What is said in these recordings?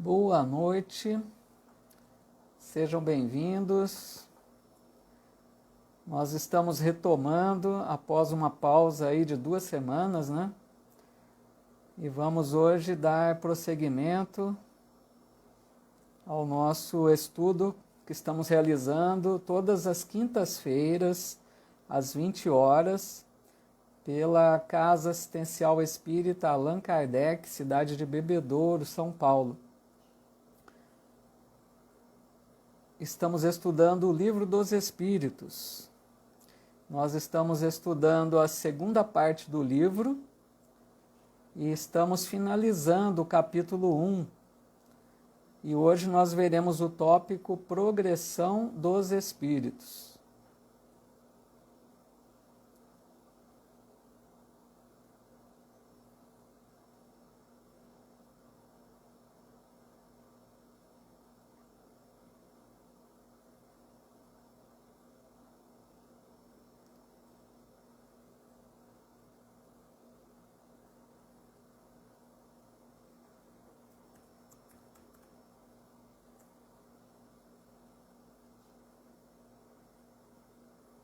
Boa noite, sejam bem-vindos. Nós estamos retomando após uma pausa aí de 2 semanas, né? E vamos hoje dar prosseguimento ao nosso estudo que estamos realizando todas as quintas-feiras, às 20 horas, pela Casa Assistencial Espírita Allan Kardec, cidade de Bebedouro, São Paulo. Estamos estudando o Livro dos Espíritos. Nós estamos estudando a segunda parte do livro e estamos finalizando o capítulo 1. E hoje nós veremos o tópico Progressão dos Espíritos.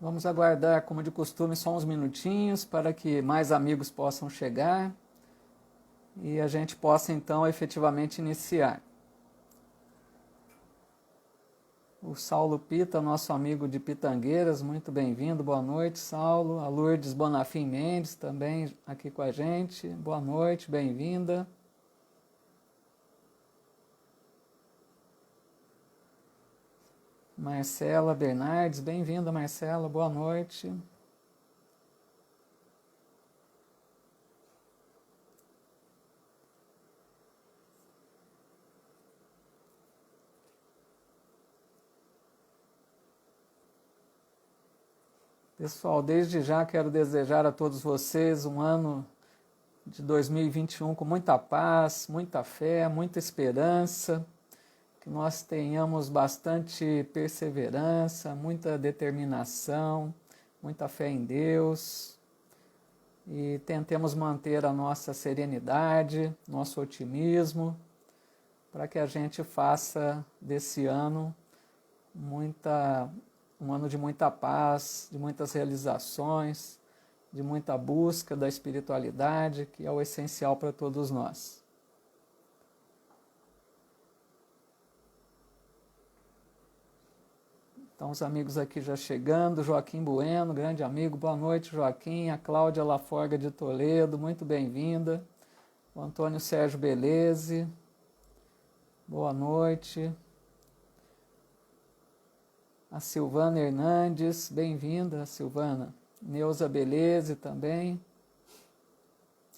Vamos aguardar, como de costume, só uns minutinhos para que mais amigos possam chegar e a gente possa então efetivamente iniciar. O Saulo Pita, nosso amigo de Pitangueiras, muito bem-vindo, boa noite, Saulo. A Lourdes Bonafim Mendes também aqui com a gente, boa noite, bem-vinda. Marcela Bernardes, bem-vinda, Marcela, boa noite. Pessoal, desde já quero desejar a todos vocês um ano de 2021 com muita paz, muita fé, muita esperança, que nós tenhamos bastante perseverança, muita determinação, muita fé em Deus e tentemos manter a nossa serenidade, nosso otimismo, para que a gente faça desse ano um ano de muita paz, de muitas realizações, de muita busca da espiritualidade, que é o essencial para todos nós. Então, os amigos aqui já chegando, Joaquim Bueno, grande amigo, boa noite, Joaquim, a Cláudia Laforga de Toledo, muito bem-vinda, o Antônio Sérgio Beleze, boa noite, a Silvana Hernandes, bem-vinda, Silvana, Neuza Beleze também,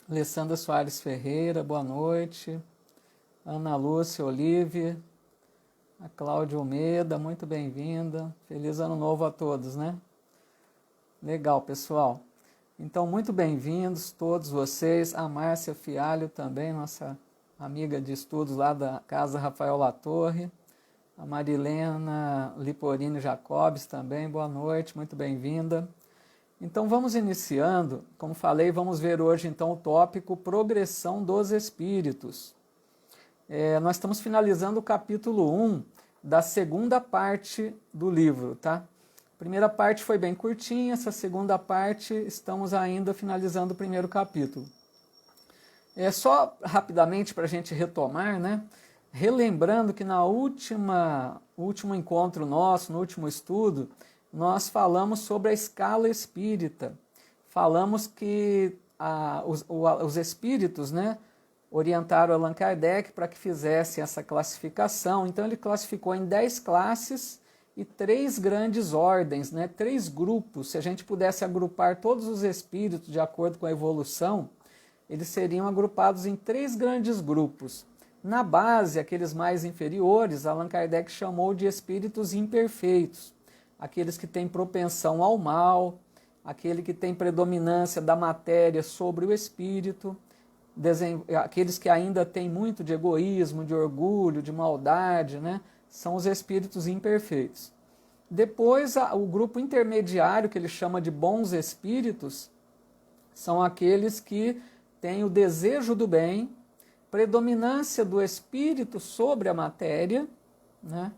Alessandra Soares Ferreira, boa noite, Ana Lúcia Olive, a Cláudia Almeida, muito bem-vinda. Feliz ano novo a todos, né? Legal, pessoal. Então, muito bem-vindos todos vocês. A Márcia Fialho também, nossa amiga de estudos lá da Casa Rafael Latorre. A Marilena Liporini Jacobes também, boa noite, muito bem-vinda. Então, vamos iniciando. Como falei, vamos ver hoje, então, o tópico Progressão dos Espíritos. Nós estamos finalizando o capítulo 1 da segunda parte do livro, tá? A primeira parte foi bem curtinha, essa segunda parte estamos ainda finalizando o primeiro capítulo. Só rapidamente para a gente retomar, né? Relembrando que no último encontro nosso, no último estudo, nós falamos sobre a escala espírita. Falamos que os espíritos, né, orientaram Allan Kardec para que fizesse essa classificação. Então ele classificou em 10 classes e 3 grandes ordens, né? 3 grupos. Se a gente pudesse agrupar todos os espíritos de acordo com a evolução, eles seriam agrupados em 3 grandes grupos. Na base, aqueles mais inferiores, Allan Kardec chamou de espíritos imperfeitos, aqueles que têm propensão ao mal, aquele que tem predominância da matéria sobre o espírito, aqueles que ainda têm muito de egoísmo, de orgulho, de maldade, né? São os espíritos imperfeitos. Depois, o grupo intermediário, que ele chama de bons espíritos, são aqueles que têm o desejo do bem, predominância do espírito sobre a matéria, né?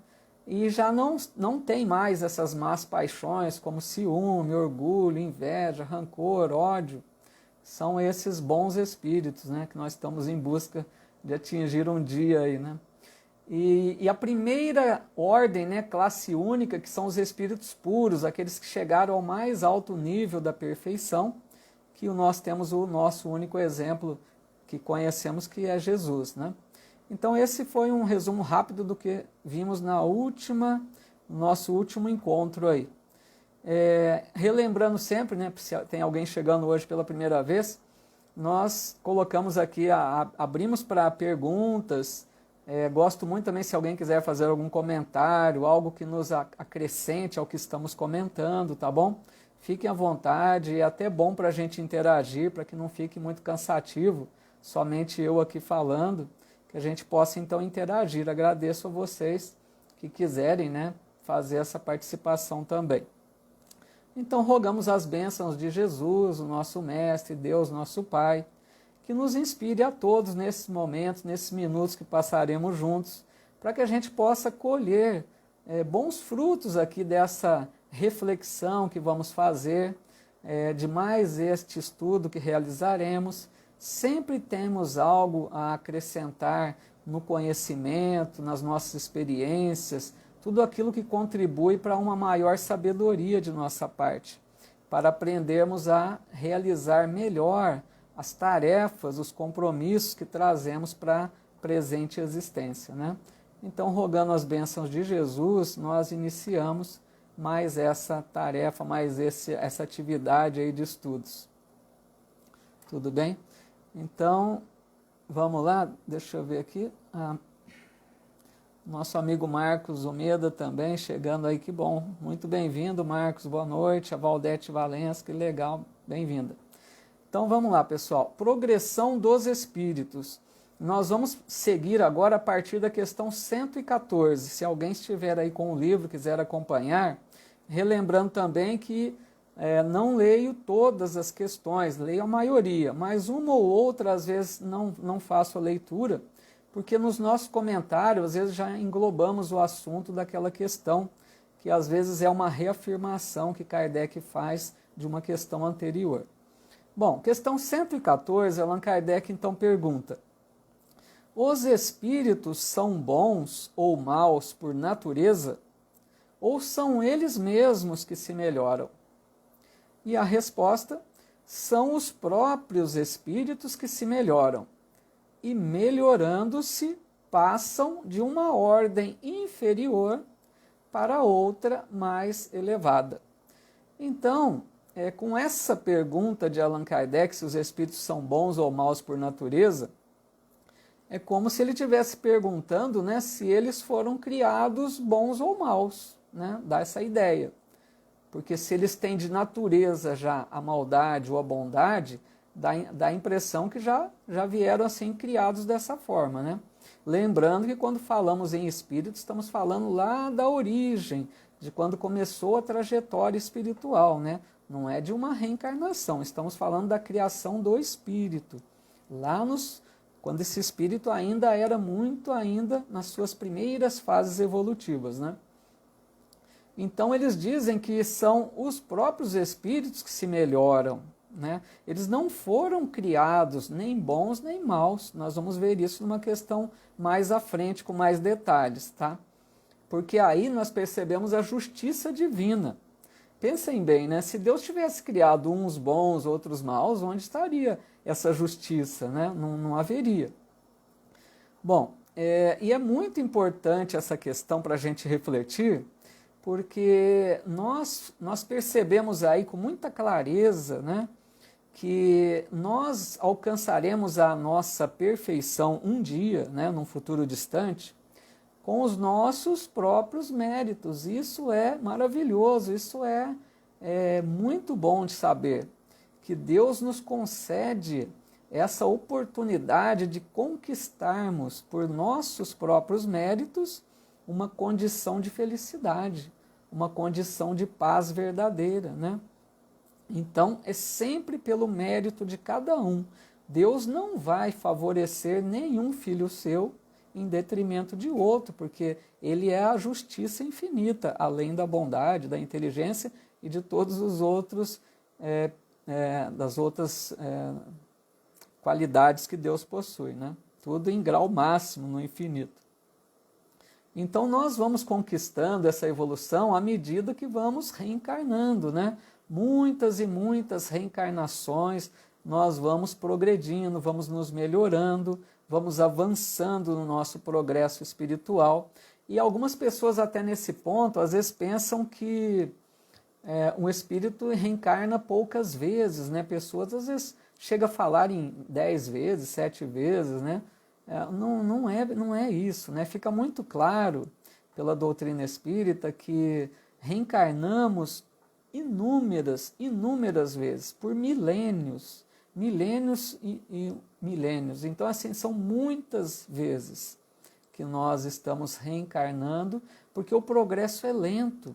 E já não tem mais essas más paixões como ciúme, orgulho, inveja, rancor, ódio. São esses bons espíritos, né, que nós estamos em busca de atingir um dia aí, né? E a primeira ordem, né, classe única, que são os espíritos puros, aqueles que chegaram ao mais alto nível da perfeição, que nós temos o nosso único exemplo que conhecemos, que é Jesus, né? Então esse foi um resumo rápido do que vimos no nosso último encontro aí. Relembrando sempre, né, se tem alguém chegando hoje pela primeira vez, nós colocamos aqui, abrimos para perguntas. Gosto muito também se alguém quiser fazer algum comentário, algo que nos acrescente ao que estamos comentando, tá bom? Fiquem à vontade, é até bom para a gente interagir, para que não fique muito cansativo, somente eu aqui falando, que a gente possa então interagir. Agradeço a vocês que quiserem, né, fazer essa participação também. Então rogamos as bênçãos de Jesus, o nosso Mestre, Deus, nosso Pai, que nos inspire a todos nesses momentos, nesses minutos que passaremos juntos, para que a gente possa colher bons frutos aqui dessa reflexão que vamos fazer, de mais este estudo que realizaremos. Sempre temos algo a acrescentar no conhecimento, nas nossas experiências, tudo aquilo que contribui para uma maior sabedoria de nossa parte, para aprendermos a realizar melhor as tarefas, os compromissos que trazemos para a presente existência, né? Então, rogando as bênçãos de Jesus, nós iniciamos mais essa tarefa, mais essa atividade aí de estudos. Tudo bem? Então, vamos lá, deixa eu ver aqui. Nosso amigo Marcos Umeda também chegando aí, que bom. Muito bem-vindo, Marcos, boa noite. A Valdete Valença, que legal, bem-vinda. Então vamos lá, pessoal. Progressão dos espíritos. Nós vamos seguir agora a partir da questão 114. Se alguém estiver aí com o livro, quiser acompanhar, relembrando também que não leio todas as questões, leio a maioria, mas uma ou outra às vezes não faço a leitura, porque nos nossos comentários às vezes já englobamos o assunto daquela questão, que às vezes é uma reafirmação que Kardec faz de uma questão anterior. Bom, questão 114, Allan Kardec então pergunta: os espíritos são bons ou maus por natureza, ou são eles mesmos que se melhoram? E a resposta: são os próprios espíritos que se melhoram, e melhorando-se passam de uma ordem inferior para outra mais elevada. Então, com essa pergunta de Allan Kardec, se os espíritos são bons ou maus por natureza, é como se ele estivesse perguntando, né, se eles foram criados bons ou maus, né? Dá essa ideia. Porque se eles têm de natureza já a maldade ou a bondade, dá a impressão que já vieram assim criados dessa forma, né? Lembrando que quando falamos em espírito, estamos falando lá da origem, de quando começou a trajetória espiritual, né? Não é de uma reencarnação, estamos falando da criação do espírito. Quando esse espírito ainda era muito nas suas primeiras fases evolutivas, né? Então eles dizem que são os próprios espíritos que se melhoram, né? Eles não foram criados nem bons nem maus. Nós vamos ver isso numa questão mais à frente, com mais detalhes, tá? Porque aí nós percebemos a justiça divina. Pensem bem, né? Se Deus tivesse criado uns bons, outros maus, onde estaria essa justiça, né? Não haveria. Bom, e é muito importante essa questão para a gente refletir, porque nós percebemos aí com muita clareza, né, que nós alcançaremos a nossa perfeição um dia, né, num futuro distante, com os nossos próprios méritos. Isso é maravilhoso, isso é muito bom de saber, que Deus nos concede essa oportunidade de conquistarmos por nossos próprios méritos uma condição de felicidade, uma condição de paz verdadeira, né? Então, é sempre pelo mérito de cada um. Deus não vai favorecer nenhum filho seu em detrimento de outro, porque ele é a justiça infinita, além da bondade, da inteligência e de todos os outros, das outras qualidades que Deus possui, né? Tudo em grau máximo, no infinito. Então nós vamos conquistando essa evolução à medida que vamos reencarnando, né? Muitas e muitas reencarnações, nós vamos progredindo, vamos nos melhorando, vamos avançando no nosso progresso espiritual. E algumas pessoas até nesse ponto, às vezes pensam que um espírito reencarna poucas vezes, né? Pessoas às vezes chegam a falar em 10 vezes, 7 vezes, né? Não é isso, né? Fica muito claro pela doutrina espírita que reencarnamos inúmeras vezes, por milênios e milênios. Então, assim, são muitas vezes que nós estamos reencarnando, porque o progresso é lento.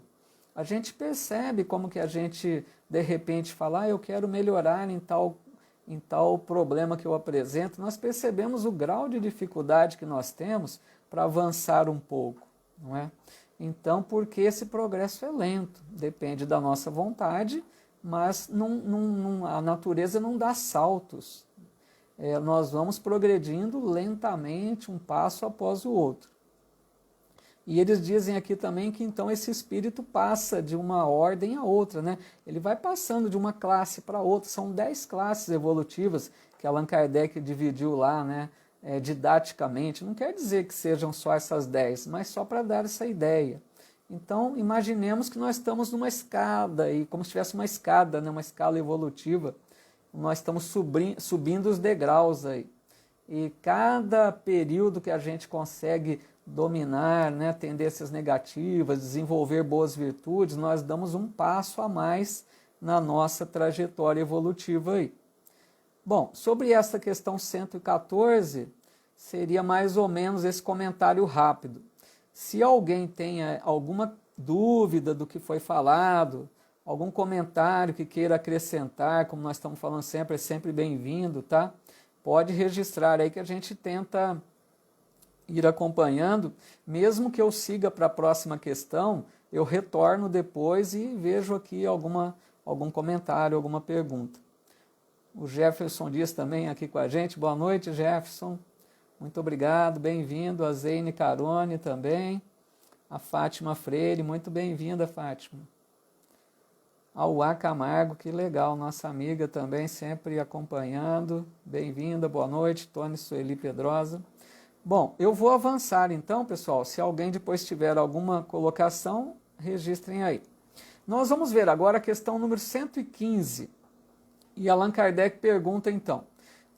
A gente percebe como que a gente, de repente, fala, eu quero melhorar em tal problema que eu apresento. Nós percebemos o grau de dificuldade que nós temos para avançar um pouco, não é? Então, porque esse progresso é lento, depende da nossa vontade, mas a natureza não dá saltos. Nós vamos progredindo lentamente, um passo após o outro. E eles dizem aqui também que então esse espírito passa de uma ordem a outra, né? Ele vai passando de uma classe para outra. São 10 classes evolutivas que Allan Kardec dividiu lá, né? Didaticamente. Não quer dizer que sejam só essas 10, mas só para dar essa ideia. Então, imaginemos que nós estamos numa escada, e como se tivesse uma escada, né? Uma escala evolutiva. Nós estamos subindo os degraus aí. E cada período que a gente consegue dominar, né, tendências negativas, desenvolver boas virtudes, nós damos um passo a mais na nossa trajetória evolutiva aí. Bom, sobre essa questão 114, seria mais ou menos esse comentário rápido. Se alguém tenha alguma dúvida do que foi falado, algum comentário que queira acrescentar, como nós estamos falando sempre, é sempre bem-vindo, tá? Pode registrar aí que a gente tenta ir acompanhando, mesmo que eu siga para a próxima questão, eu retorno depois e vejo aqui algum comentário, alguma pergunta. O Jefferson Dias também aqui com a gente. Boa noite, Jefferson. Muito obrigado, bem-vindo. A Zeine Carone também. A Fátima Freire, muito bem-vinda, Fátima. A Uá Camargo, que legal, nossa amiga também, sempre acompanhando. Bem-vinda, boa noite, Tony Sueli Pedrosa. Bom, eu vou avançar então, pessoal. Se alguém depois tiver alguma colocação, registrem aí. Nós vamos ver agora a questão número 115. E Allan Kardec pergunta então,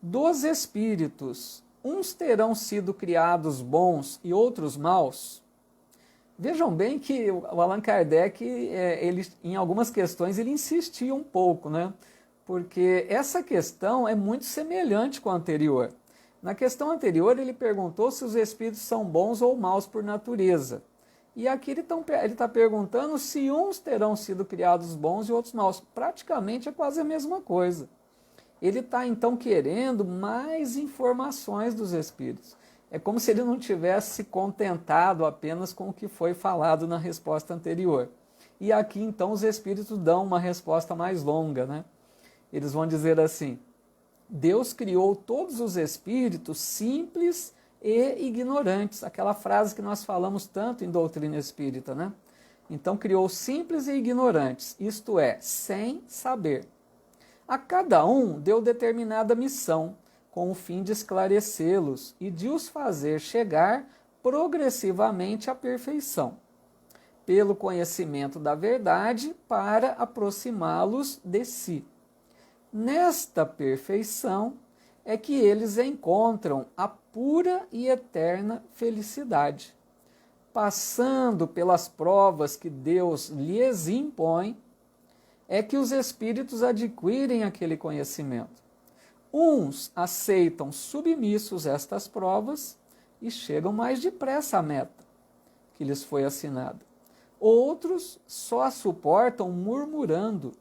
dos espíritos, uns terão sido criados bons e outros maus? Vejam bem que o Allan Kardec, em algumas questões, ele insistia um pouco, né? Porque essa questão é muito semelhante com a anterior. Na questão anterior, ele perguntou se os espíritos são bons ou maus por natureza. E aqui ele está perguntando se uns terão sido criados bons e outros maus. Praticamente é quase a mesma coisa. Ele está, então, querendo mais informações dos espíritos. É como se ele não tivesse se contentado apenas com o que foi falado na resposta anterior. E aqui, então, os espíritos dão uma resposta mais longa, né? Eles vão dizer assim, Deus criou todos os espíritos simples e ignorantes. Aquela frase que nós falamos tanto em doutrina espírita, né? Então, criou simples e ignorantes, isto é, sem saber. A cada um deu determinada missão, com o fim de esclarecê-los e de os fazer chegar progressivamente à perfeição, pelo conhecimento da verdade, para aproximá-los de si. Nesta perfeição é que eles encontram a pura e eterna felicidade. Passando pelas provas que Deus lhes impõe, é que os espíritos adquirem aquele conhecimento. Uns aceitam submissos estas provas e chegam mais depressa à meta que lhes foi assinada. Outros só a suportam murmurando,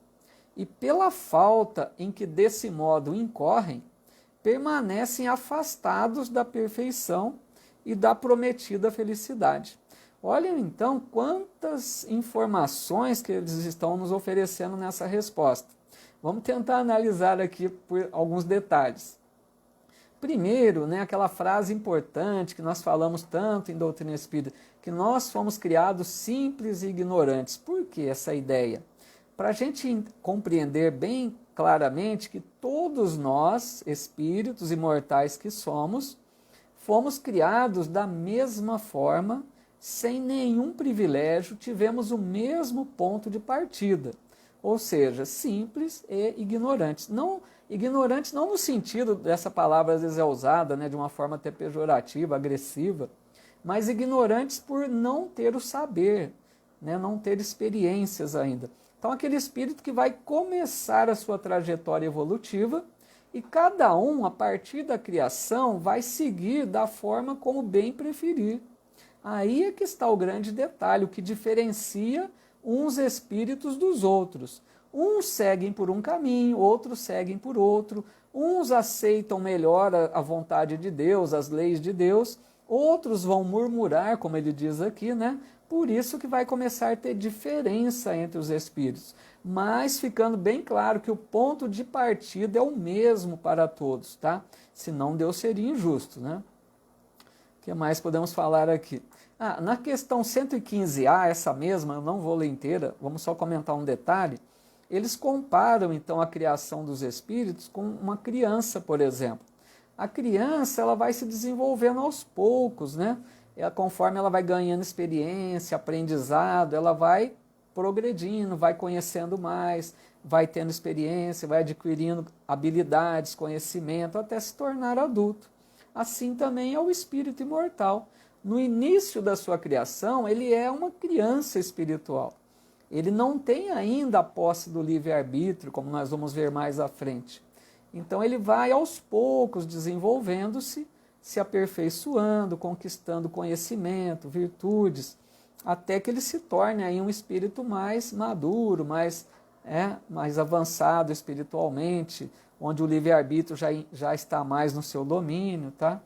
e pela falta em que desse modo incorrem, permanecem afastados da perfeição e da prometida felicidade. Olhem então quantas informações que eles estão nos oferecendo nessa resposta. Vamos tentar analisar aqui por alguns detalhes. Primeiro, aquela frase importante que nós falamos tanto em doutrina espírita, que nós fomos criados simples e ignorantes. Por que essa ideia? Para a gente compreender bem claramente que todos nós, espíritos imortais que somos, fomos criados da mesma forma, sem nenhum privilégio, tivemos o mesmo ponto de partida. Ou seja, simples e ignorantes. Ignorantes não no sentido dessa palavra às vezes é usada de uma forma até pejorativa, agressiva, mas ignorantes por não ter o saber, não ter experiências ainda. Então aquele espírito que vai começar a sua trajetória evolutiva e cada um, a partir da criação, vai seguir da forma como bem preferir. Aí é que está o grande detalhe, o que diferencia uns espíritos dos outros. Uns seguem por um caminho, outros seguem por outro. Uns aceitam melhor a vontade de Deus, as leis de Deus. Outros vão murmurar, como ele diz aqui, Por isso que vai começar a ter diferença entre os espíritos. Mas ficando bem claro que o ponto de partida é o mesmo para todos, tá? Senão Deus seria injusto, O que mais podemos falar aqui? Na questão 115A, essa mesma, eu não vou ler inteira, vamos só comentar um detalhe. Eles comparam, então, a criação dos espíritos com uma criança, por exemplo. A criança ela vai se desenvolvendo aos poucos, conforme ela vai ganhando experiência, aprendizado, ela vai progredindo, vai conhecendo mais, vai tendo experiência, vai adquirindo habilidades, conhecimento, até se tornar adulto. Assim também é o espírito imortal. No início da sua criação, ele é uma criança espiritual. Ele não tem ainda a posse do livre-arbítrio, como nós vamos ver mais à frente. Então ele vai aos poucos desenvolvendo-se, se aperfeiçoando, conquistando conhecimento, virtudes, até que ele se torne aí um espírito mais maduro, mais avançado espiritualmente, onde o livre-arbítrio já está mais no seu domínio, tá?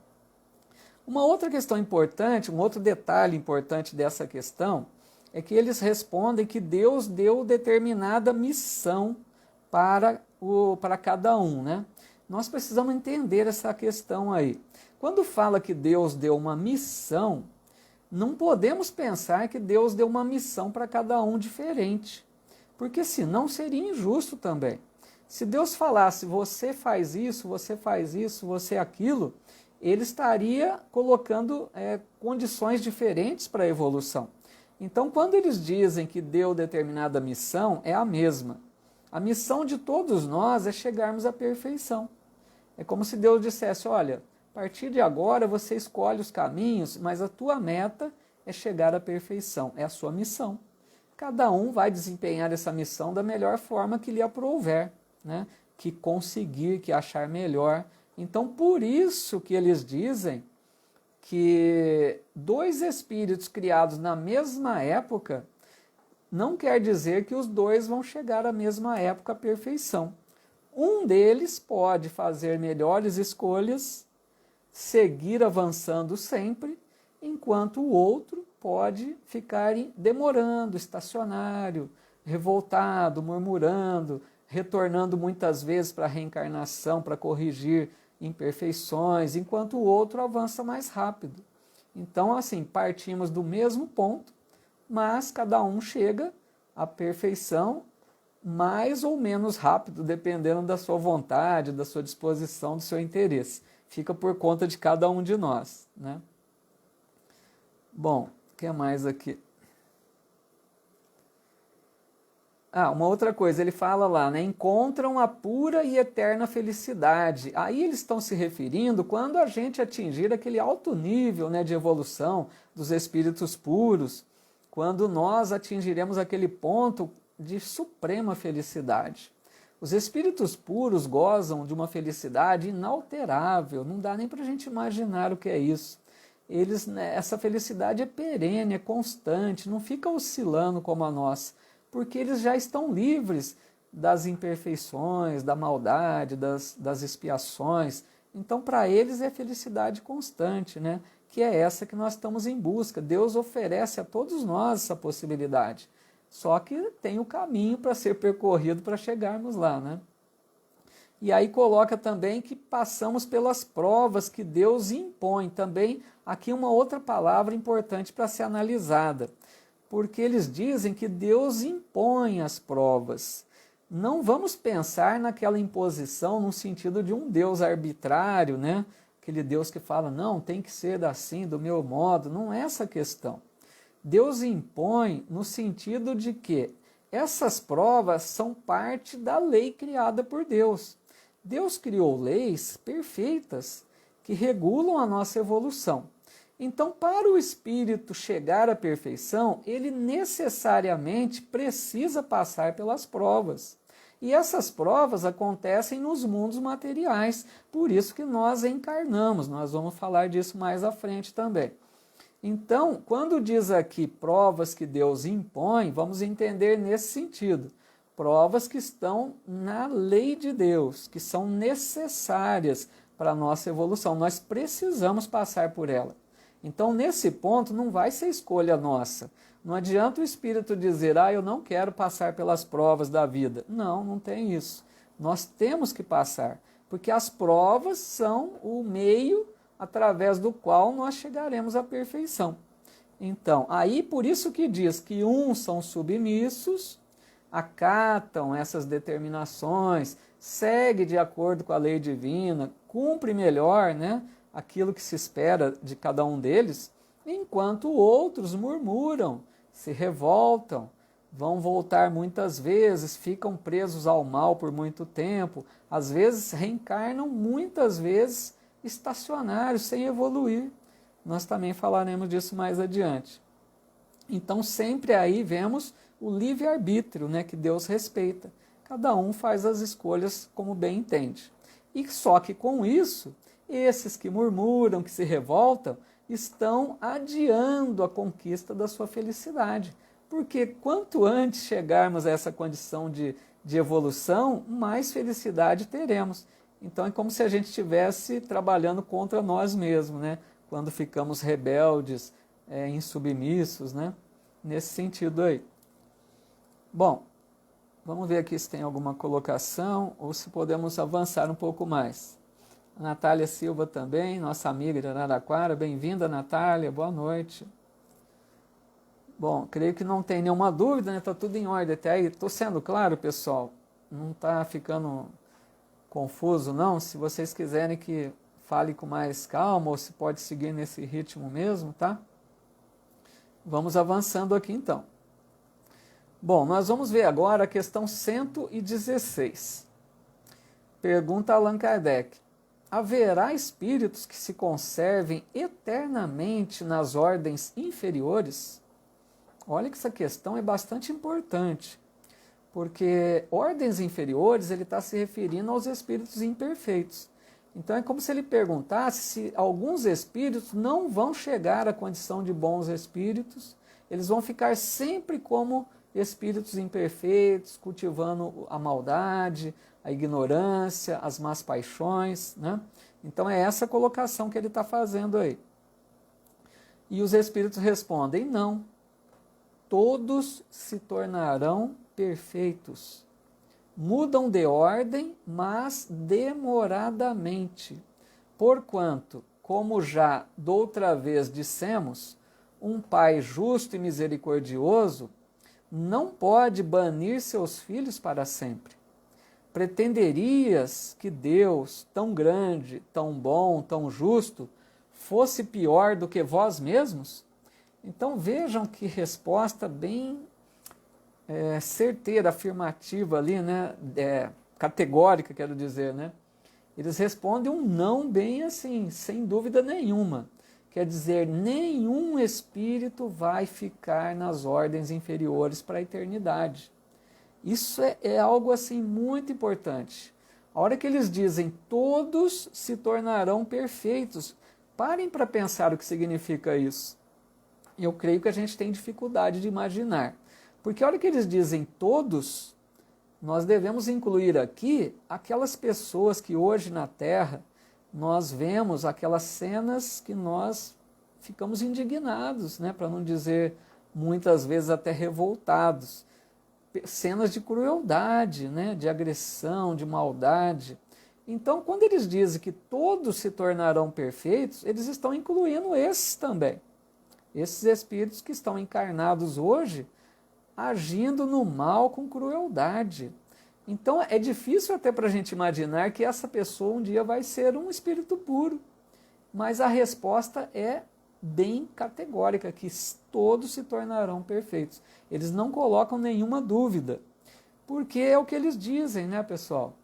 Uma outra questão importante, um outro detalhe importante dessa questão, é que eles respondem que Deus deu determinada missão para cada um, Nós precisamos entender essa questão aí. Quando fala que Deus deu uma missão, não podemos pensar que Deus deu uma missão para cada um diferente, porque senão seria injusto também. Se Deus falasse, você faz isso, você aquilo, ele estaria colocando condições diferentes para a evolução. Então, quando eles dizem que deu determinada missão, é a mesma. A missão de todos nós é chegarmos à perfeição. É como se Deus dissesse, olha, a partir de agora você escolhe os caminhos, mas a tua meta é chegar à perfeição, é a sua missão. Cada um vai desempenhar essa missão da melhor forma que lhe aprouver, que conseguir, que achar melhor. Então, por isso que eles dizem que dois espíritos criados na mesma época não quer dizer que os dois vão chegar à mesma época à perfeição. Um deles pode fazer melhores escolhas, seguir avançando sempre, enquanto o outro pode ficar demorando, estacionário, revoltado, murmurando, retornando muitas vezes para a reencarnação, para corrigir imperfeições, enquanto o outro avança mais rápido. Então, assim, partimos do mesmo ponto, mas cada um chega à perfeição mais ou menos rápido, dependendo da sua vontade, da sua disposição, do seu interesse. Fica por conta de cada um de nós, Bom, o que mais aqui? Uma outra coisa, ele fala lá, encontram a pura e eterna felicidade. Aí eles estão se referindo quando a gente atingir aquele alto nível de evolução dos espíritos puros, quando nós atingiremos aquele ponto de suprema felicidade. Os espíritos puros gozam de uma felicidade inalterável, não dá nem para a gente imaginar o que é isso. Essa felicidade é perene, é constante, não fica oscilando como a nossa, porque eles já estão livres das imperfeições, da maldade, das expiações. Então, para eles é felicidade constante, né? Que é essa que nós estamos em busca. Deus oferece a todos nós essa possibilidade. Só que tem o caminho para ser percorrido para chegarmos lá, né? E aí coloca também que passamos pelas provas que Deus impõe. Também aqui uma outra palavra importante para ser analisada. Porque eles dizem que Deus impõe as provas. Não vamos pensar naquela imposição no sentido de um Deus arbitrário, né? Aquele Deus que fala, não, tem que ser assim, do meu modo. Não é essa a questão. Deus impõe no sentido de que essas provas são parte da lei criada por Deus. Deus criou leis perfeitas que regulam a nossa evolução. Então, para o espírito chegar à perfeição, ele necessariamente precisa passar pelas provas. E essas provas acontecem nos mundos materiais, por isso que nós encarnamos. Nós vamos falar disso mais à frente também. Então, quando diz aqui provas que Deus impõe, vamos entender nesse sentido. Provas que estão na lei de Deus, que são necessárias para a nossa evolução. Nós precisamos passar por ela. Então, nesse ponto, não vai ser escolha nossa. Não adianta o espírito dizer, eu não quero passar pelas provas da vida. Não, não tem isso. Nós temos que passar, porque as provas são o meio através do qual nós chegaremos à perfeição. Então, aí por isso que diz que uns são submissos, acatam essas determinações, segue de acordo com a lei divina, cumpre melhor, né, aquilo que se espera de cada um deles, enquanto outros murmuram, se revoltam, vão voltar muitas vezes, ficam presos ao mal por muito tempo, às vezes reencarnam muitas vezes estacionários, sem evoluir. Nós também falaremos disso mais adiante. Então sempre aí vemos o livre-arbítrio, né, que Deus respeita. Cada um faz as escolhas como bem entende. E só que com isso, esses que murmuram, que se revoltam, estão adiando a conquista da sua felicidade. Porque quanto antes chegarmos a essa condição de evolução, mais felicidade teremos. Então é como se a gente estivesse trabalhando contra nós mesmos, né? Quando ficamos rebeldes, insubmissos, né? Nesse sentido aí. Bom, vamos ver aqui se tem alguma colocação ou se podemos avançar um pouco mais. A Natália Silva também, nossa amiga de Araraquara. Bem-vinda, Natália, boa noite. Bom, creio que não tem nenhuma dúvida, né? Está tudo em ordem até aí. Estou sendo claro, pessoal? Não está ficando confuso, não? Se vocês quiserem que fale com mais calma ou se pode seguir nesse ritmo mesmo, tá? Vamos avançando aqui então. Bom, nós vamos ver agora a questão 116. Pergunta Allan Kardec. Haverá espíritos que se conservem eternamente nas ordens inferiores? Olha que essa questão é bastante importante, porque ordens inferiores ele está se referindo aos espíritos imperfeitos. Então é como se ele perguntasse se alguns espíritos não vão chegar à condição de bons espíritos, eles vão ficar sempre como espíritos imperfeitos, cultivando a maldade, a ignorância, as más paixões, né? Então é essa colocação que ele está fazendo aí. E os espíritos respondem, não. Todos se tornarão perfeitos. Mudam de ordem, mas demoradamente. Porquanto, como já doutra vez dissemos, um pai justo e misericordioso não pode banir seus filhos para sempre. Pretenderias que Deus, tão grande, tão bom, tão justo, fosse pior do que vós mesmos? Então vejam que resposta bem certeira, afirmativa ali, né? Categórica, quero dizer, né? Eles respondem um não bem assim, sem dúvida nenhuma. Quer dizer, nenhum espírito vai ficar nas ordens inferiores para a eternidade. Isso é algo assim muito importante. A hora que eles dizem todos se tornarão perfeitos, parem para pensar o que significa isso. Eu creio que a gente tem dificuldade de imaginar. Porque a hora que eles dizem todos, nós devemos incluir aqui aquelas pessoas que hoje na Terra nós vemos aquelas cenas que nós ficamos indignados, né? Para não dizer muitas vezes até revoltados. Cenas de crueldade, né? De agressão, de maldade. Então, quando eles dizem que todos se tornarão perfeitos, eles estão incluindo esses também. Esses espíritos que estão encarnados hoje, agindo no mal com crueldade. Então, é difícil até para a gente imaginar que essa pessoa um dia vai ser um espírito puro. Mas a resposta é bem categórica, que todos se tornarão perfeitos. Eles não colocam nenhuma dúvida, porque é o que eles dizem, né, pessoal?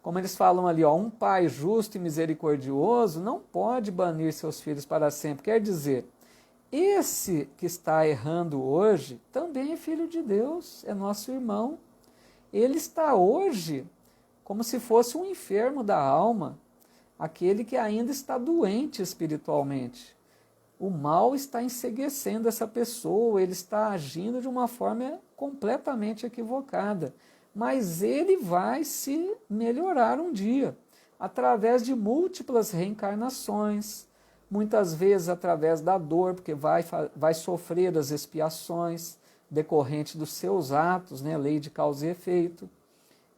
Como eles falam ali, ó, um pai justo e misericordioso não pode banir seus filhos para sempre. Quer dizer, esse que está errando hoje também é filho de Deus, é nosso irmão. Ele está hoje como se fosse um enfermo da alma, aquele que ainda está doente espiritualmente. O mal está enceguecendo essa pessoa, ele está agindo de uma forma completamente equivocada. Mas ele vai se melhorar um dia, através de múltiplas reencarnações, muitas vezes através da dor, porque vai sofrer as expiações decorrentes dos seus atos, né? Lei de causa e efeito.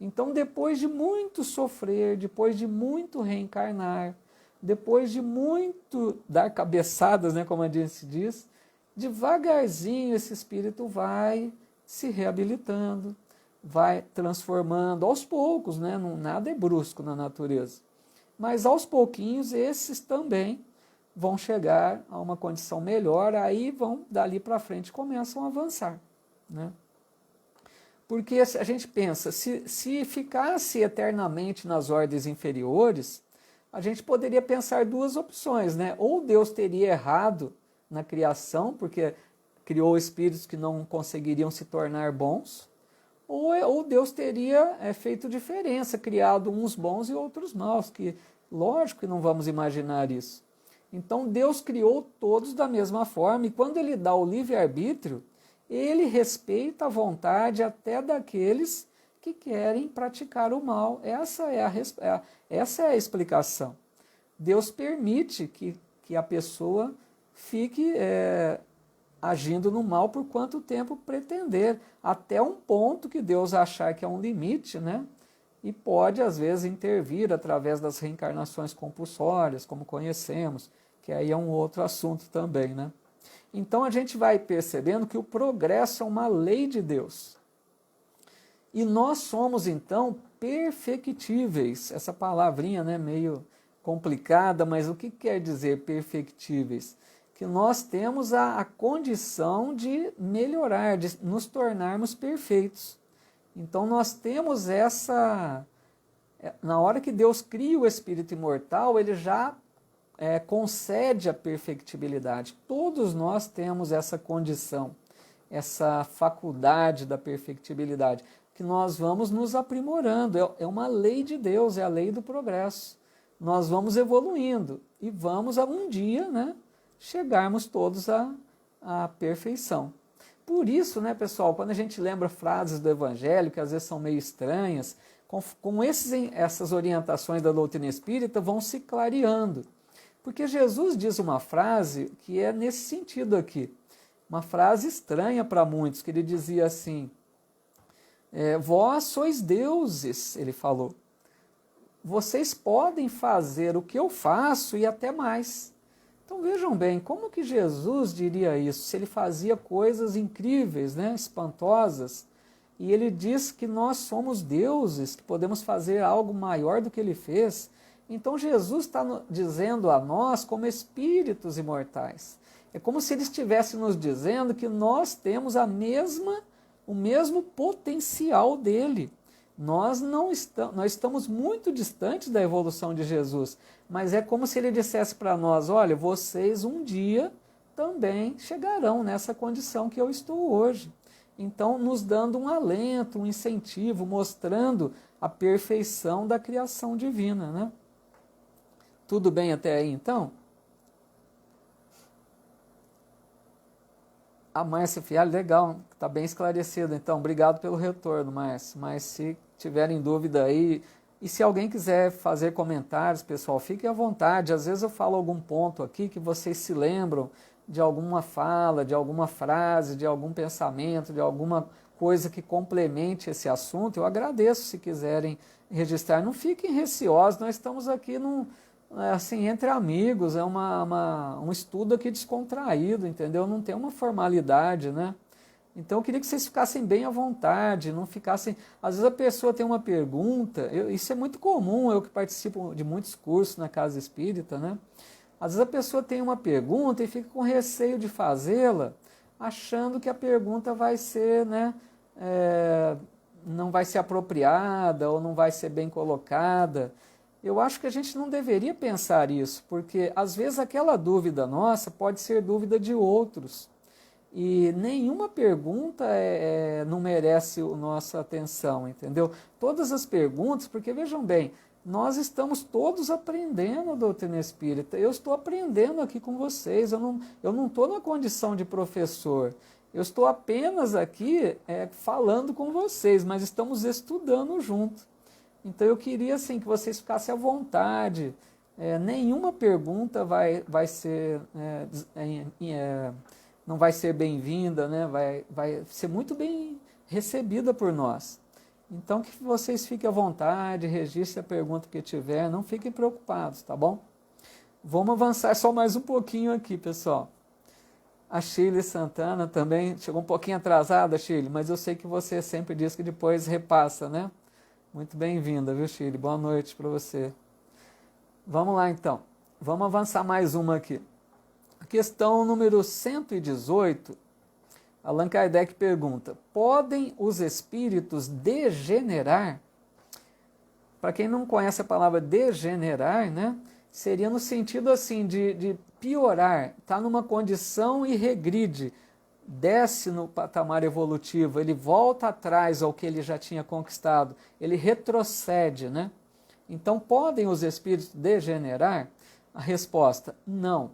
Então, depois de muito sofrer, depois de muito reencarnar, depois de muito dar cabeçadas, né, como a gente diz, devagarzinho esse espírito vai se reabilitando, vai transformando aos poucos, né? Nada é brusco na natureza. Mas aos pouquinhos esses também vão chegar a uma condição melhor, aí vão, dali para frente, começam a avançar, né? Porque a gente pensa, se ficasse eternamente nas ordens inferiores, a gente poderia pensar duas opções, né? Ou Deus teria errado na criação, porque criou espíritos que não conseguiriam se tornar bons, ou Deus teria feito diferença, criado uns bons e outros maus, que lógico que não vamos imaginar isso. Então Deus criou todos da mesma forma, e quando ele dá o livre-arbítrio, ele respeita a vontade até daqueles que querem praticar o mal. Essa é a explicação. Deus permite que a pessoa fique agindo no mal por quanto tempo pretender, até um ponto que Deus achar que é um limite, né? E pode, às vezes, intervir através das reencarnações compulsórias, como conhecemos, que aí é um outro assunto também, né? Então a gente vai percebendo que o progresso é uma lei de Deus. E nós somos, então, perfectíveis. Essa palavrinha, né, meio complicada, mas o que quer dizer perfectíveis? Que nós temos a condição de melhorar, de nos tornarmos perfeitos. Então nós temos essa... Na hora que Deus cria o espírito imortal, ele já concede a perfectibilidade. Todos nós temos essa condição, essa faculdade da perfectibilidade, que nós vamos nos aprimorando. É uma lei de Deus, é a lei do progresso. Nós vamos evoluindo e vamos um dia, né, chegarmos todos à perfeição. Por isso, né, pessoal, quando a gente lembra frases do Evangelho, que às vezes são meio estranhas, com essas orientações da doutrina espírita vão se clareando. Porque Jesus diz uma frase que é nesse sentido aqui, uma frase estranha para muitos, que ele dizia assim, vós sois deuses, ele falou, vocês podem fazer o que eu faço e até mais. Então vejam bem, como que Jesus diria isso, se ele fazia coisas incríveis, né, espantosas, e ele diz que nós somos deuses, que podemos fazer algo maior do que ele fez. Então Jesus está dizendo a nós como espíritos imortais. É como se ele estivesse nos dizendo que nós temos o mesmo potencial dele. Nós estamos muito distantes da evolução de Jesus, mas é como se ele dissesse para nós, olha, vocês um dia também chegarão nessa condição que eu estou hoje. Então, nos dando um alento, um incentivo, mostrando a perfeição da criação divina, né? Tudo bem até aí, então? A Márcia Fialho, legal, está bem esclarecido. Então, obrigado pelo retorno, Márcia. Mas se tiverem dúvida aí, E se alguém quiser fazer comentários, pessoal, fiquem à vontade. Às vezes eu falo algum ponto aqui que vocês se lembram de alguma fala, de alguma frase, de algum pensamento, de alguma coisa que complemente esse assunto. Eu agradeço se quiserem registrar. Não fiquem receosos, nós estamos aqui assim, entre amigos, é um estudo aqui descontraído, entendeu? Não tem uma formalidade, né? Então eu queria que vocês ficassem bem à vontade, não ficassem... Às vezes a pessoa tem uma pergunta, isso é muito comum, eu que participo de muitos cursos na Casa Espírita, né? Às vezes a pessoa tem uma pergunta e fica com receio de fazê-la, achando que a pergunta vai ser, né, não vai ser apropriada ou não vai ser bem colocada. Eu acho que a gente não deveria pensar isso, porque às vezes aquela dúvida nossa pode ser dúvida de outros. E nenhuma pergunta não merece a nossa atenção, entendeu? Todas as perguntas, porque vejam bem, nós estamos todos aprendendo a doutrina espírita. Eu estou aprendendo aqui com vocês, eu não estou na condição de professor. Eu estou apenas aqui falando com vocês, mas estamos estudando junto. Então eu queria assim, que vocês ficassem à vontade. Nenhuma pergunta vai ser... não vai ser bem-vinda, né? vai ser muito bem recebida por nós. Então que vocês fiquem à vontade, registrem a pergunta que tiver, não fiquem preocupados, tá bom? Vamos avançar só mais um pouquinho aqui, pessoal. A Shirley Santana também chegou um pouquinho atrasada, Shirley, mas eu sei que você sempre diz que depois repassa, né? Muito bem-vinda, viu, Shirley? Boa noite para você. Vamos lá, então. Vamos avançar mais uma aqui. A questão número 118, Allan Kardec pergunta: podem os espíritos degenerar? Para quem não conhece a palavra degenerar, né, seria no sentido assim de piorar, está numa condição e regride, desce no patamar evolutivo, ele volta atrás ao que ele já tinha conquistado, ele retrocede, né? Então, podem os espíritos degenerar? A resposta: não.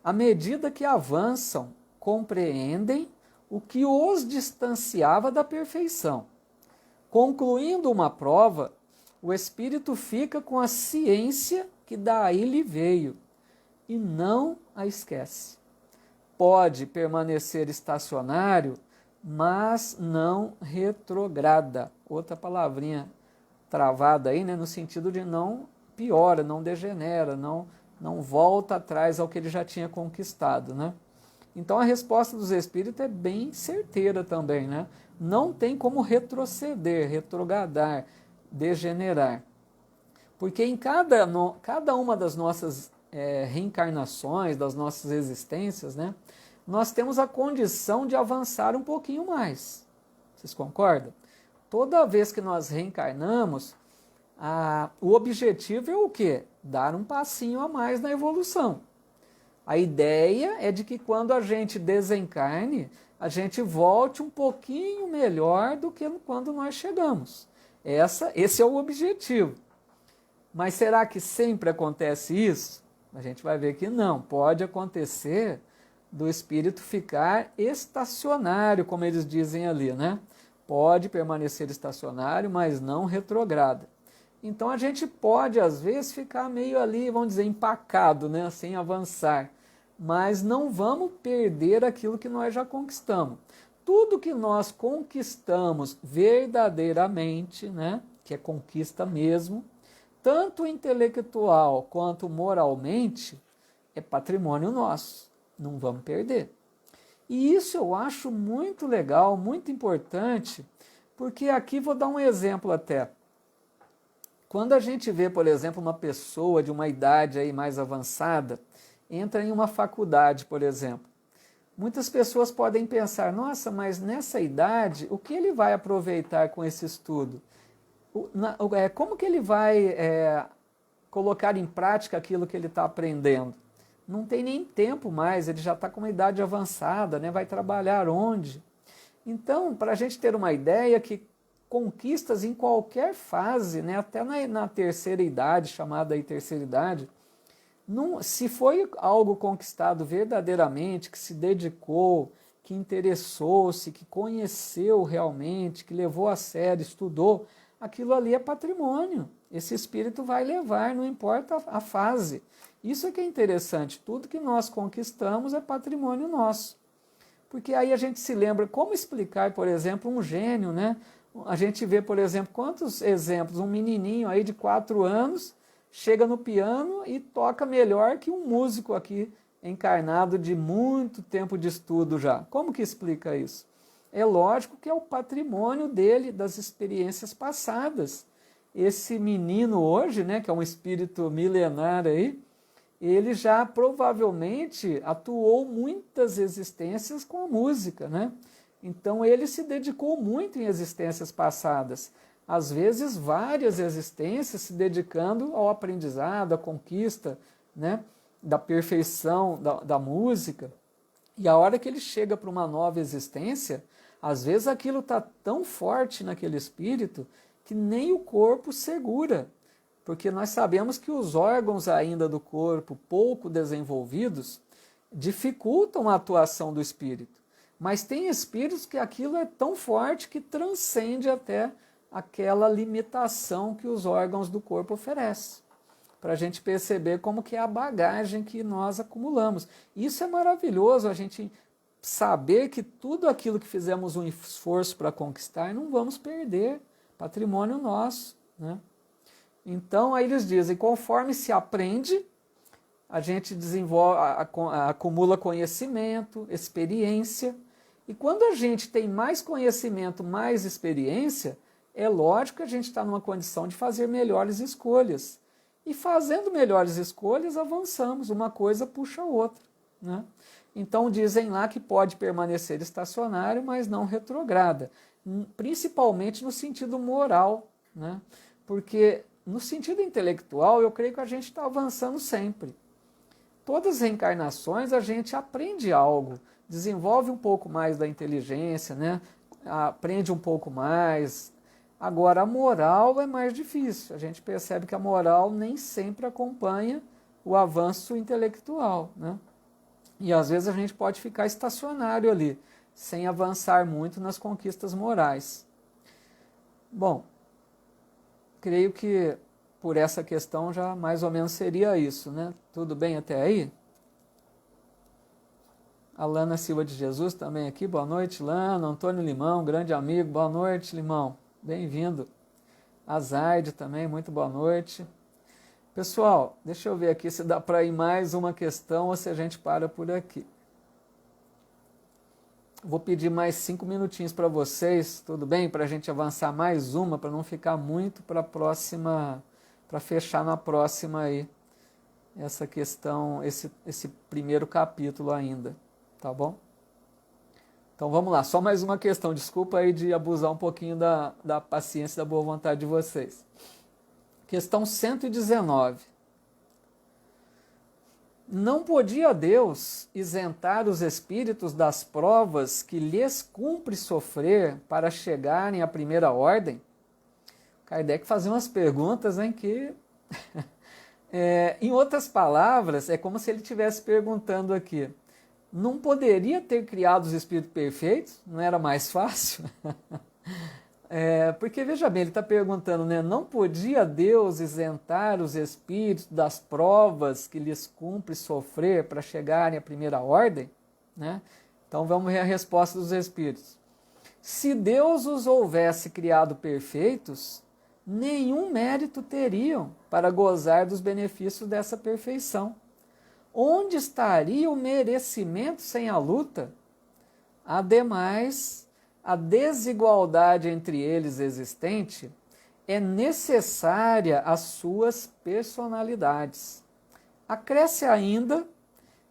À medida que avançam, compreendem o que os distanciava da perfeição. Concluindo uma prova, o espírito fica com a ciência que daí lhe veio e não a esquece. Pode permanecer estacionário, mas não retrograda. Outra palavrinha travada aí, né, no sentido de não piora, não degenera, não volta atrás ao que ele já tinha conquistado, né? Então a resposta dos espíritos é bem certeira também, né? Não tem como retroceder, retrogradar, degenerar. Porque em cada uma das nossas reencarnações, das nossas existências, né, nós temos a condição de avançar um pouquinho mais. Vocês concordam? Toda vez que nós reencarnamos, o objetivo é o quê? Dar um passinho a mais na evolução. A ideia é de que quando a gente desencarne, a gente volte um pouquinho melhor do que quando nós chegamos. Esse é o objetivo. Mas será que sempre acontece isso? A gente vai ver que não. Pode acontecer do espírito ficar estacionário, como eles dizem ali, né? Pode permanecer estacionário, mas não retrograda. Então a gente pode, às vezes, ficar meio ali, vamos dizer, empacado, né? Sem avançar. Mas não vamos perder aquilo que nós já conquistamos. Tudo que nós conquistamos verdadeiramente, né? Que é conquista mesmo, tanto intelectual quanto moralmente, é patrimônio nosso. Não vamos perder. E isso eu acho muito legal, muito importante, porque aqui vou dar um exemplo até. Quando a gente vê, por exemplo, uma pessoa de uma idade aí mais avançada, entra em uma faculdade, por exemplo. Muitas pessoas podem pensar: nossa, mas nessa idade, o que ele vai aproveitar com esse estudo? Como que ele vai colocar em prática aquilo que ele está aprendendo? Não tem nem tempo mais, ele já está com uma idade avançada, né? Vai trabalhar onde? Então, para a gente ter uma ideia que conquistas em qualquer fase, né? Até na terceira idade, chamada aí terceira idade, se foi algo conquistado verdadeiramente, que se dedicou, que interessou-se, que conheceu realmente, que levou a sério, estudou, aquilo ali é patrimônio. Esse espírito vai levar, não importa a fase. Isso é que é interessante, tudo que nós conquistamos é patrimônio nosso. Porque aí a gente se lembra como explicar, por exemplo, um gênio, né? A gente vê, por exemplo, quantos exemplos, um menininho aí de 4 anos chega no piano e toca melhor que um músico aqui encarnado de muito tempo de estudo já. Como que explica isso? É lógico que é o patrimônio dele, das experiências passadas. Esse menino hoje, né, que é um espírito milenar aí, ele já provavelmente atuou muitas existências com a música, né? Então ele se dedicou muito em existências passadas, às vezes várias existências se dedicando ao aprendizado, à conquista, né, da perfeição da música. E a hora que ele chega para uma nova existência, às vezes aquilo está tão forte naquele espírito que nem o corpo segura, porque nós sabemos que os órgãos ainda do corpo pouco desenvolvidos dificultam a atuação do espírito. Mas tem espíritos que aquilo é tão forte que transcende até aquela limitação que os órgãos do corpo oferecem, para a gente perceber como que é a bagagem que nós acumulamos. Isso é maravilhoso, a gente saber que tudo aquilo que fizemos um esforço para conquistar, não vamos perder, patrimônio nosso, né? Então, aí eles dizem, conforme se aprende, a gente desenvolve, acumula conhecimento, experiência, e quando a gente tem mais conhecimento, mais experiência, é lógico que a gente está numa condição de fazer melhores escolhas. E fazendo melhores escolhas, avançamos, uma coisa puxa a outra, né? Então dizem lá que pode permanecer estacionário, mas não retrograda, principalmente no sentido moral, né? Porque no sentido intelectual, eu creio que a gente está avançando sempre. Todas as reencarnações a gente aprende algo, desenvolve um pouco mais da inteligência, né? Aprende um pouco mais. Agora, a moral é mais difícil. A gente percebe que a moral nem sempre acompanha o avanço intelectual, né? E às vezes a gente pode ficar estacionário ali, sem avançar muito nas conquistas morais. Bom, creio que por essa questão já mais ou menos seria isso, né? Tudo bem até aí? A Lana Silva de Jesus também aqui, boa noite, Lana. Antônio Limão, grande amigo, boa noite, Limão, bem-vindo. A Zaide também, muito boa noite. Pessoal, deixa eu ver aqui se dá para ir mais uma questão ou se a gente para por aqui. Vou pedir mais 5 minutinhos para vocês, tudo bem? Para a gente avançar mais uma, para não ficar muito para a próxima, para fechar na próxima aí, essa questão, esse primeiro capítulo ainda, tá bom? Então vamos lá, só mais uma questão, desculpa aí de abusar um pouquinho da paciência e da boa vontade de vocês. Questão 119. Não podia Deus isentar os espíritos das provas que lhes cumpre sofrer para chegarem à primeira ordem? Kardec fazia umas perguntas em que, em outras palavras, é como se ele estivesse perguntando aqui, não poderia ter criado os espíritos perfeitos? Não era mais fácil? Porque, veja bem, ele está perguntando, né, não podia Deus isentar os espíritos das provas que lhes cumpre sofrer para chegarem à primeira ordem? Né? Então vamos ver a resposta dos espíritos. Se Deus os houvesse criado perfeitos, nenhum mérito teriam para gozar dos benefícios dessa perfeição. Onde estaria o merecimento sem a luta? Ademais, a desigualdade entre eles existente é necessária às suas personalidades. Acresce ainda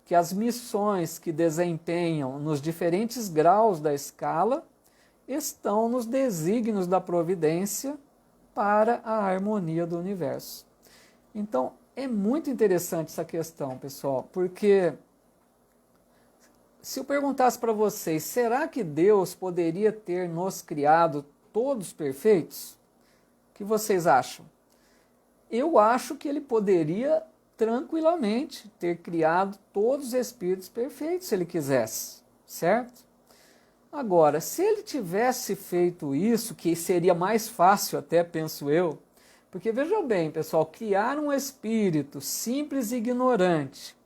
que as missões que desempenham nos diferentes graus da escala estão nos desígnios da providência para a harmonia do universo. Então, é muito interessante essa questão, pessoal, porque se eu perguntasse para vocês, será que Deus poderia ter nos criado todos perfeitos? O que vocês acham? Eu acho que ele poderia tranquilamente ter criado todos os espíritos perfeitos se ele quisesse, certo? Agora, se ele tivesse feito isso, que seria mais fácil até, penso eu, porque veja bem, pessoal, criar um espírito simples e ignorante,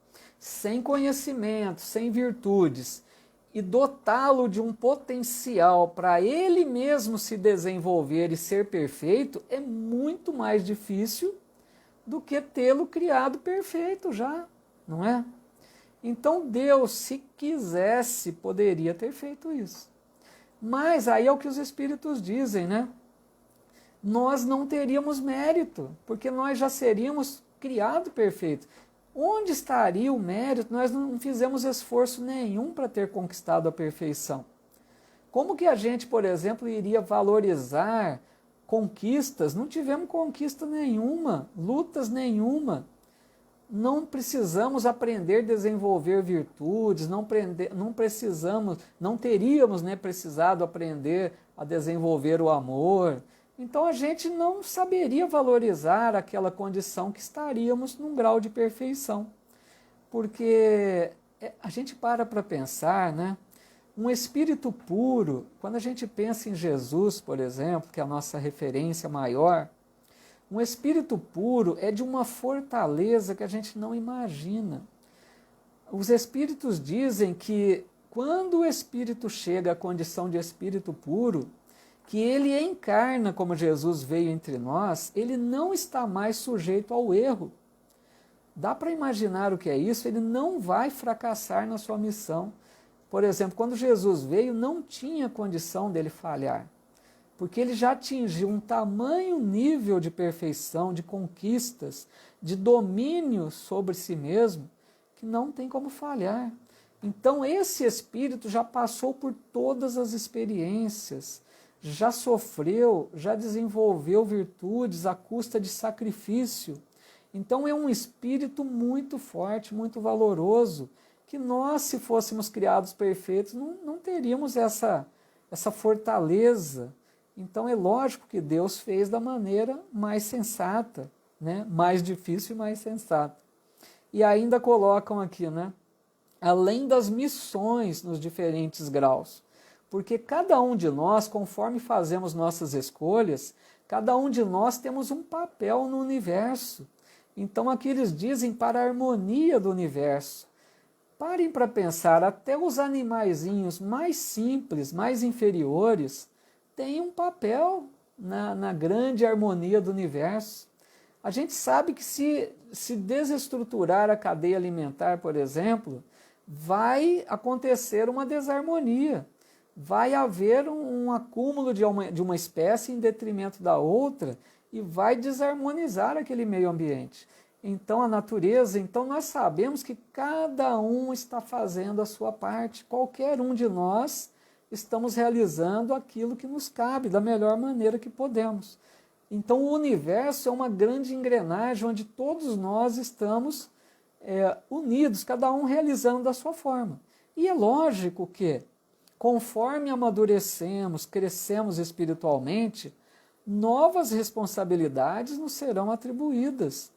sem conhecimento, sem virtudes, e dotá-lo de um potencial para ele mesmo se desenvolver e ser perfeito, é muito mais difícil do que tê-lo criado perfeito já, não é? Então Deus, se quisesse, poderia ter feito isso. Mas aí é o que os Espíritos dizem, né? Nós não teríamos mérito, porque nós já seríamos criado perfeito. Onde estaria o mérito? Nós não fizemos esforço nenhum para ter conquistado a perfeição. Como que a gente, por exemplo, iria valorizar conquistas? Não tivemos conquista nenhuma, lutas nenhuma. Não precisamos aprender a desenvolver virtudes, não teríamos, né, precisado aprender a desenvolver o amor. Então a gente não saberia valorizar aquela condição que estaríamos num grau de perfeição. Porque a gente para pensar, né? Um espírito puro, quando a gente pensa em Jesus, por exemplo, que é a nossa referência maior, um espírito puro é de uma fortaleza que a gente não imagina. Os espíritos dizem que quando o espírito chega à condição de espírito puro, que ele encarna como Jesus veio entre nós, ele não está mais sujeito ao erro. Dá para imaginar o que é isso? Ele não vai fracassar na sua missão. Por exemplo, quando Jesus veio, não tinha condição dele falhar, porque ele já atingiu um tamanho nível de perfeição, de conquistas, de domínio sobre si mesmo, que não tem como falhar. Então esse espírito já passou por todas as experiências, já sofreu, já desenvolveu virtudes à custa de sacrifício. Então é um espírito muito forte, muito valoroso, que nós, se fôssemos criados perfeitos, não teríamos essa fortaleza. Então é lógico que Deus fez da maneira mais sensata, né? Mais difícil e mais sensata. E ainda colocam aqui, né? Além das missões nos diferentes graus. Porque cada um de nós, conforme fazemos nossas escolhas, cada um de nós temos um papel no universo. Então aqui eles dizem para a harmonia do universo. Parem para pensar, até os animaizinhos mais simples, mais inferiores, têm um papel na grande harmonia do universo. A gente sabe que se desestruturar a cadeia alimentar, por exemplo, vai acontecer uma desarmonia. Vai haver um acúmulo de uma espécie em detrimento da outra e vai desarmonizar aquele meio ambiente. Então a natureza, então nós sabemos que cada um está fazendo a sua parte, qualquer um de nós estamos realizando aquilo que nos cabe da melhor maneira que podemos. Então o universo é uma grande engrenagem onde todos nós estamos unidos, cada um realizando da sua forma. E é lógico que, conforme amadurecemos, crescemos espiritualmente, novas responsabilidades nos serão atribuídas.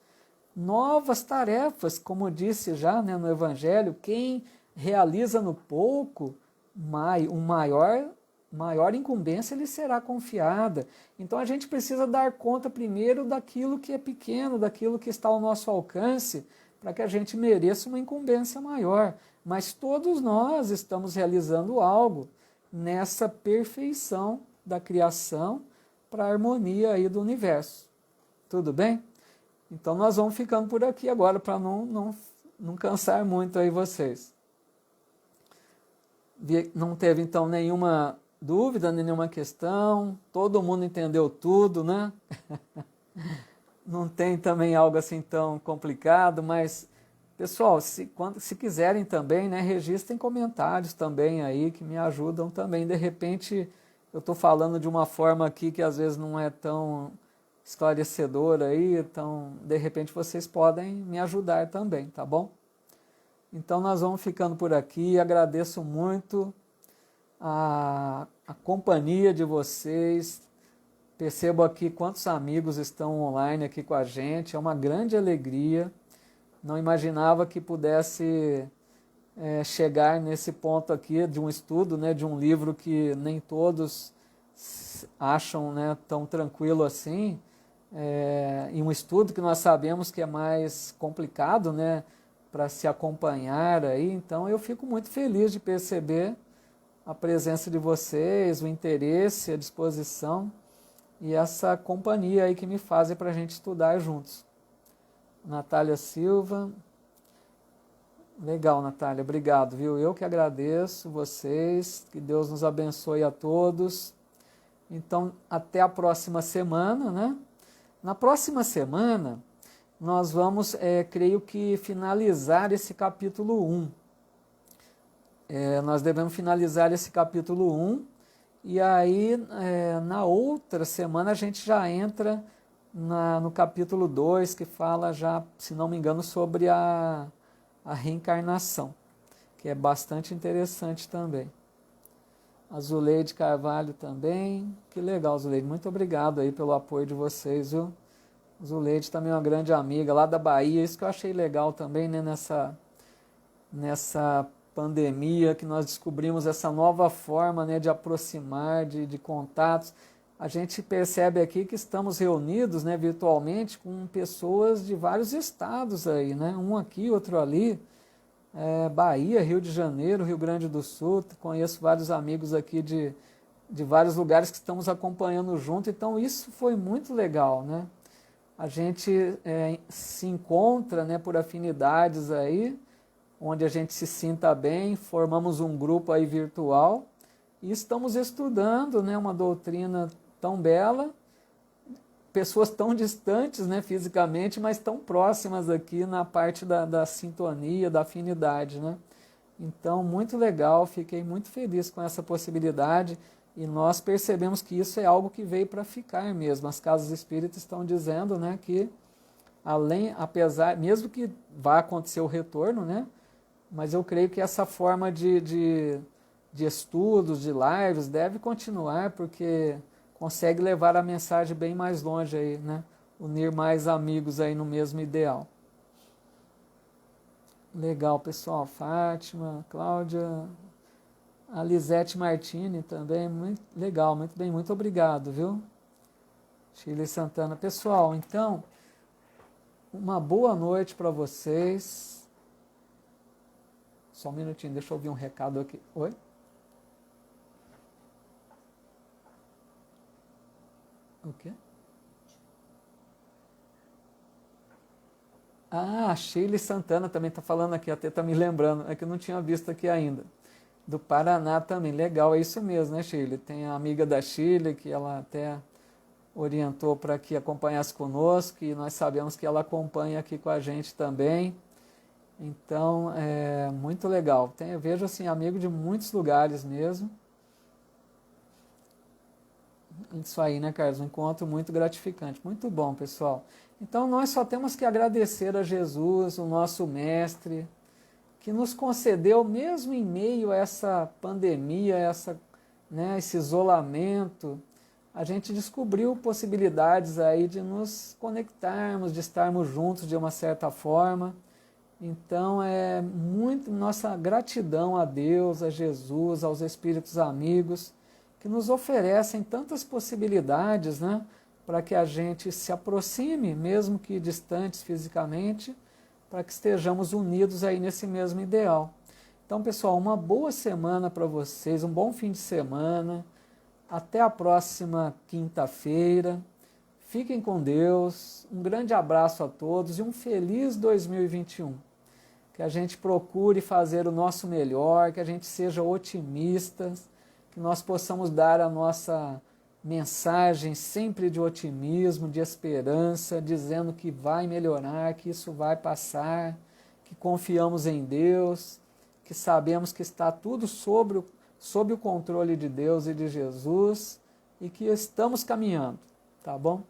Novas tarefas, como disse já, né, no Evangelho, quem realiza no pouco, maior incumbência lhe será confiada. Então a gente precisa dar conta primeiro daquilo que é pequeno, daquilo que está ao nosso alcance, para que a gente mereça uma incumbência maior. Mas todos nós estamos realizando algo nessa perfeição da criação para a harmonia aí do universo. Tudo bem? Então nós vamos ficando por aqui agora para não cansar muito aí vocês. Não teve então nenhuma dúvida, nenhuma questão, todo mundo entendeu tudo, né? Não tem também algo assim tão complicado, mas, pessoal, se quiserem também, né, registrem comentários também aí, que me ajudam também. De repente, eu estou falando de uma forma aqui que às vezes não é tão esclarecedora aí, então, de repente, vocês podem me ajudar também, tá bom? Então, nós vamos ficando por aqui. Agradeço muito a companhia de vocês. Percebo aqui quantos amigos estão online aqui com a gente. É uma grande alegria. Não imaginava que pudesse chegar nesse ponto aqui de um estudo, né, de um livro que nem todos acham, né, tão tranquilo assim, e um estudo que nós sabemos que é mais complicado, né, para se acompanhar aí. Então eu fico muito feliz de perceber a presença de vocês, o interesse, a disposição e essa companhia aí que me fazem para a gente estudar juntos. Natália Silva. Legal, Natália, obrigado, viu? Eu que agradeço vocês, que Deus nos abençoe a todos. Então, até a próxima semana, né? Na próxima semana, nós vamos, creio que, finalizar esse capítulo 1. Nós devemos finalizar esse capítulo 1, e aí, na outra semana, a gente já entra no capítulo 2, que fala já, se não me engano, sobre a reencarnação, que é bastante interessante também. A Zuleide Carvalho também, que legal, Zuleide, muito obrigado aí pelo apoio de vocês, viu? Zuleide também é uma grande amiga lá da Bahia, isso que eu achei legal também, né, nessa pandemia, que nós descobrimos essa nova forma, né, de aproximar, de contatos. A gente percebe aqui que estamos reunidos, né, virtualmente com pessoas de vários estados aí, né, um aqui, outro ali, Bahia, Rio de Janeiro, Rio Grande do Sul. Conheço vários amigos aqui de vários lugares que estamos acompanhando junto, então isso foi muito legal, né? A gente se encontra, né, por afinidades aí, onde a gente se sinta bem, formamos um grupo aí virtual e estamos estudando, né, uma doutrina tão bela, pessoas tão distantes, né, fisicamente, mas tão próximas aqui na parte da sintonia, da afinidade, né? Então, muito legal, fiquei muito feliz com essa possibilidade, e nós percebemos que isso é algo que veio para ficar mesmo. As casas espíritas estão dizendo, né, que apesar, mesmo que vá acontecer o retorno, né, mas eu creio que essa forma de estudos, de lives, deve continuar, porque consegue levar a mensagem bem mais longe aí, né? Unir mais amigos aí no mesmo ideal. Legal, pessoal. Fátima, Cláudia, a Lisete Martini também, muito legal, muito bem, muito obrigado, viu? Chile Santana. Pessoal, então, uma boa noite para vocês. Só um minutinho, deixa eu ouvir um recado aqui. Oi? O quê? Ah, a Shirley Santana também está falando aqui, até está me lembrando, é que eu não tinha visto aqui ainda. Do Paraná também, legal, é isso mesmo, né, Shirley? Tem a amiga da Shirley, que ela até orientou para que acompanhasse conosco, e nós sabemos que ela acompanha aqui com a gente também. Então, é muito legal. Eu vejo, assim, amigo de muitos lugares mesmo. Isso aí, né, Carlos? Um encontro muito gratificante. Muito bom, pessoal. Então, nós só temos que agradecer a Jesus, o nosso Mestre, que nos concedeu, mesmo em meio a essa pandemia, esse isolamento, a gente descobriu possibilidades aí de nos conectarmos, de estarmos juntos de uma certa forma. Então, é muito nossa gratidão a Deus, a Jesus, aos espíritos amigos, que nos oferecem tantas possibilidades, né, para que a gente se aproxime, mesmo que distantes fisicamente, para que estejamos unidos aí nesse mesmo ideal. Então, pessoal, uma boa semana para vocês, um bom fim de semana, até a próxima quinta-feira, fiquem com Deus, um grande abraço a todos e um feliz 2021. Que a gente procure fazer o nosso melhor, que a gente seja otimistas, que nós possamos dar a nossa mensagem sempre de otimismo, de esperança, dizendo que vai melhorar, que isso vai passar, que confiamos em Deus, que sabemos que está tudo sob o controle de Deus e de Jesus, e que estamos caminhando, tá bom?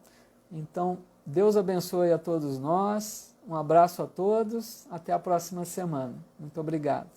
Então, Deus abençoe a todos nós, um abraço a todos, até a próxima semana. Muito obrigado.